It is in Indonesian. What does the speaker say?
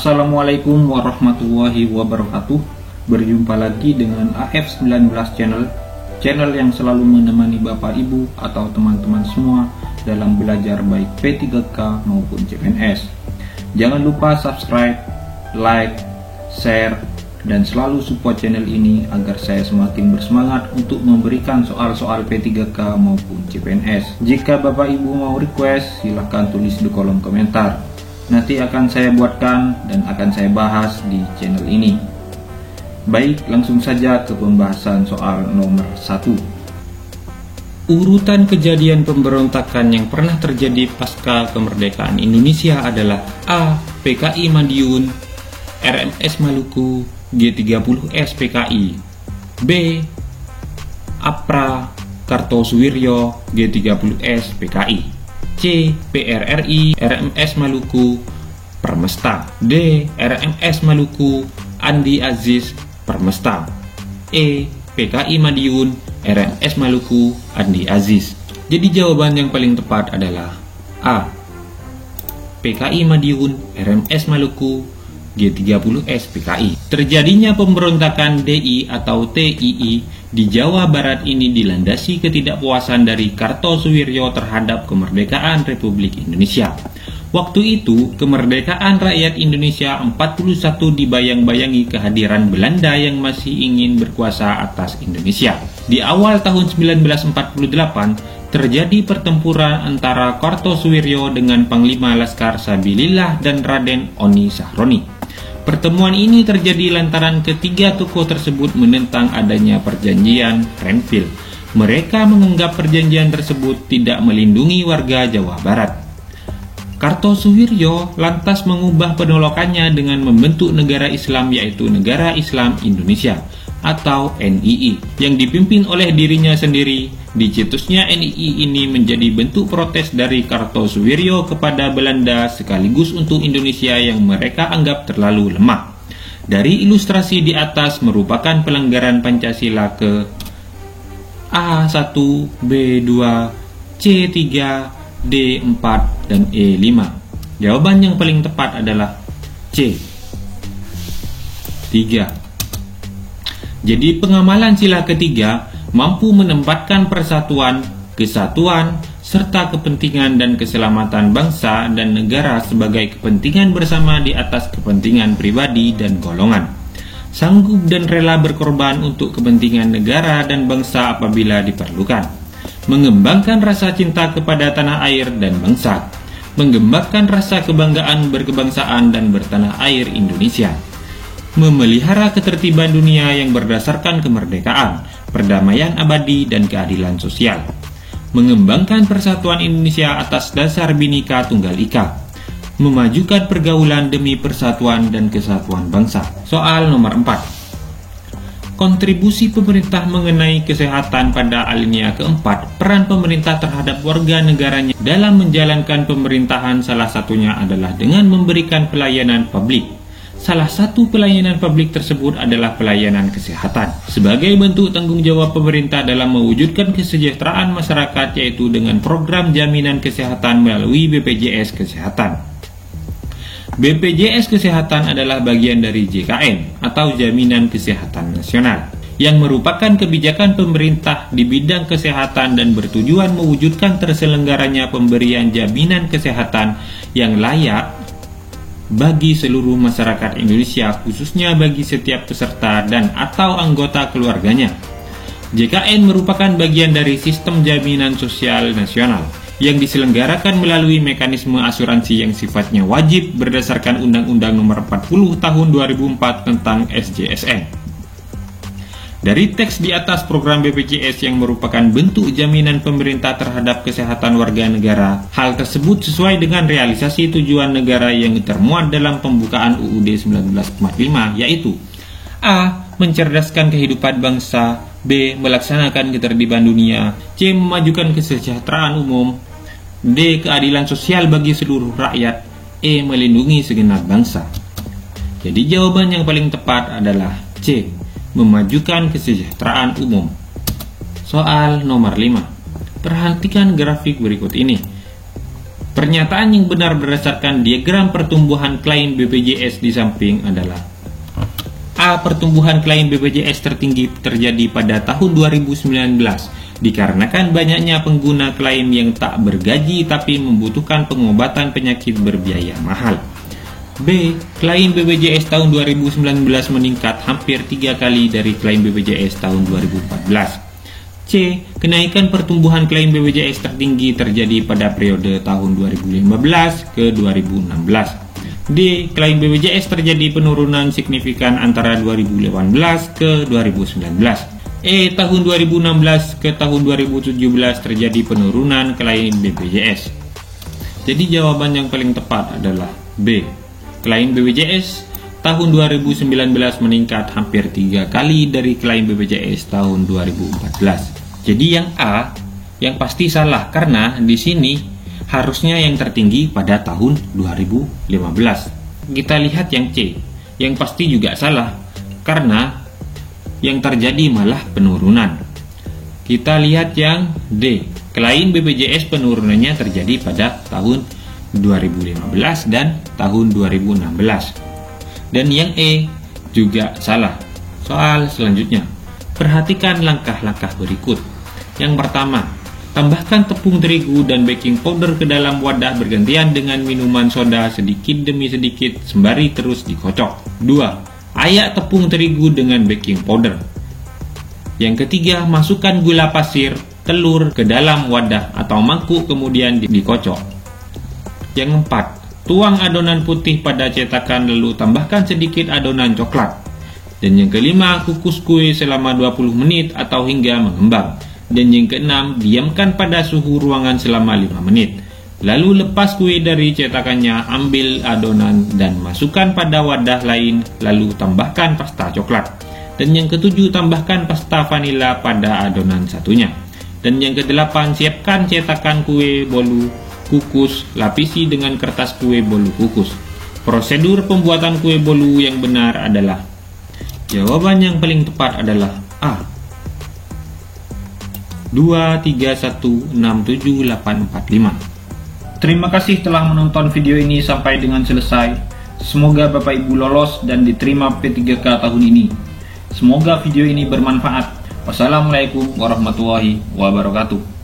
Assalamualaikum warahmatullahi wabarakatuh. Berjumpa lagi dengan AF19 channel yang selalu menemani Bapak Ibu atau teman-teman semua dalam belajar baik P3K maupun CPNS. Jangan lupa subscribe, like, share, dan selalu support channel ini agar saya semakin bersemangat untuk memberikan soal-soal P3K maupun CPNS. Jika Bapak Ibu mau request, silahkan tulis di kolom komentar. Nanti akan saya buatkan dan akan saya bahas di channel ini. Baik, langsung saja ke pembahasan soal nomor 1. Urutan kejadian pemberontakan yang pernah terjadi pasca kemerdekaan Indonesia adalah A. PKI Madiun, RMS Maluku, G30S PKI. B. APRA Kartosuwiryo, G30S PKI. C. PRRI RMS Maluku Permesta. D. RMS Maluku Andi Aziz Permesta. E. PKI Madiun RMS Maluku Andi Aziz. Jadi jawaban yang paling tepat adalah A. PKI Madiun RMS Maluku G30S PKI. Terjadinya pemberontakan DI atau TII di Jawa Barat ini dilandasi ketidakpuasan dari Kartosuwiryo terhadap kemerdekaan Republik Indonesia. Waktu itu, kemerdekaan rakyat Indonesia 41 dibayang-bayangi kehadiran Belanda yang masih ingin berkuasa atas Indonesia. Di awal tahun 1948, terjadi pertempuran antara Kartosuwiryo dengan Panglima Laskar Sabilillah dan Raden Oni Sahroni. Pertemuan ini terjadi lantaran ketiga tokoh tersebut menentang adanya perjanjian Renville. Mereka menganggap perjanjian tersebut tidak melindungi warga Jawa Barat. Kartosuwiryo lantas mengubah penolakannya dengan membentuk negara Islam, yaitu Negara Islam Indonesia atau NII yang dipimpin oleh dirinya sendiri. Dicetusnya NII ini menjadi bentuk protes dari Kartosuwiryo kepada Belanda sekaligus untuk Indonesia yang mereka anggap terlalu lemah. Dari ilustrasi di atas merupakan pelanggaran Pancasila ke A1, B2, C3, D4, dan E5. Jawaban yang paling tepat adalah C, 3. Jadi pengamalan sila ketiga mampu menempatkan persatuan, kesatuan, serta kepentingan dan keselamatan bangsa dan negara sebagai kepentingan bersama di atas kepentingan pribadi dan golongan. Sanggup dan rela berkorban untuk kepentingan negara dan bangsa apabila diperlukan. Mengembangkan rasa cinta kepada tanah air dan bangsa. Mengembangkan rasa kebanggaan berkebangsaan dan bertanah air Indonesia. Memelihara ketertiban dunia yang berdasarkan kemerdekaan, perdamaian abadi, dan keadilan sosial. Mengembangkan persatuan Indonesia atas dasar Bhinneka Tunggal Ika. Memajukan pergaulan demi persatuan dan kesatuan bangsa. Soal nomor 4. Kontribusi pemerintah mengenai kesehatan pada alinea keempat. Peran pemerintah terhadap warga negaranya dalam menjalankan pemerintahan salah satunya adalah dengan memberikan pelayanan publik. Salah satu pelayanan publik tersebut adalah pelayanan kesehatan. Sebagai bentuk tanggung jawab pemerintah dalam mewujudkan kesejahteraan masyarakat, yaitu dengan program jaminan kesehatan melalui BPJS Kesehatan. BPJS Kesehatan adalah bagian dari JKN atau Jaminan Kesehatan Nasional, yang merupakan kebijakan pemerintah di bidang kesehatan dan bertujuan mewujudkan terselenggaranya pemberian jaminan kesehatan yang layak bagi seluruh masyarakat Indonesia, khususnya bagi setiap peserta dan atau anggota keluarganya. JKN merupakan bagian dari sistem jaminan sosial nasional yang diselenggarakan melalui mekanisme asuransi yang sifatnya wajib berdasarkan Undang-Undang Nomor 40 Tahun 2004 tentang SJSN. Dari teks di atas, program BPJS yang merupakan bentuk jaminan pemerintah terhadap kesehatan warga negara. Hal tersebut sesuai dengan realisasi tujuan negara yang termuat dalam pembukaan UUD 1945, yaitu A. Mencerdaskan kehidupan bangsa. B. Melaksanakan ketertiban dunia. C. Memajukan kesejahteraan umum. D. Keadilan sosial bagi seluruh rakyat. E. Melindungi segenap bangsa. Jadi jawaban yang paling tepat adalah C. Memajukan kesejahteraan umum. Soal nomor 5. Perhatikan grafik berikut ini. Pernyataan yang benar berdasarkan diagram pertumbuhan klaim BPJS di samping adalah: A. Pertumbuhan klaim BPJS tertinggi terjadi pada tahun 2019 dikarenakan banyaknya pengguna klaim yang tak bergaji tapi membutuhkan pengobatan penyakit berbiaya mahal. B. Klaim BPJS tahun 2019 meningkat hampir 3 kali dari klaim BPJS tahun 2014. C. Kenaikan pertumbuhan klaim BPJS tertinggi terjadi pada periode tahun 2015 ke 2016. D. Klaim BPJS terjadi penurunan signifikan antara 2018 ke 2019. E. Tahun 2016 ke tahun 2017 terjadi penurunan klaim BPJS. Jadi jawaban yang paling tepat adalah B. Klaim BPJS tahun 2019 meningkat hampir 3 kali dari klaim BPJS tahun 2014. Jadi yang A yang pasti salah karena di sini harusnya yang tertinggi pada tahun 2015. Kita lihat yang C, yang pasti juga salah karena yang terjadi malah penurunan. Kita lihat yang D, klaim BPJS penurunannya terjadi pada tahun 2015 dan tahun 2016. Dan yang E juga salah. Soal selanjutnya, perhatikan langkah-langkah berikut. Yang pertama, tambahkan tepung terigu dan baking powder ke dalam wadah bergantian dengan minuman soda sedikit demi sedikit sembari terus dikocok. 2. Ayak tepung terigu dengan baking powder. Yang ketiga, masukkan gula pasir, telur ke dalam wadah atau mangkuk kemudian dikocok. Yang 4. Tuang adonan putih pada cetakan lalu tambahkan sedikit adonan coklat. Dan yang kelima, kukus kue selama 20 menit atau hingga mengembang. Dan yang keenam, diamkan pada suhu ruangan selama 5 menit. Lalu lepas kue dari cetakannya, ambil adonan dan masukkan pada wadah lain, lalu tambahkan pasta coklat. Dan yang ketujuh, tambahkan pasta vanila pada adonan satunya. Dan yang kedelapan, siapkan cetakan kue bolu kukus, lapisi dengan kertas kue bolu kukus. Prosedur pembuatan kue bolu yang benar adalah: jawaban yang paling tepat adalah A. 231678845. Terima kasih telah menonton video ini sampai dengan selesai. Semoga Bapak Ibu lolos dan diterima P3K tahun ini. Semoga video ini bermanfaat. Wassalamualaikum warahmatullahi wabarakatuh.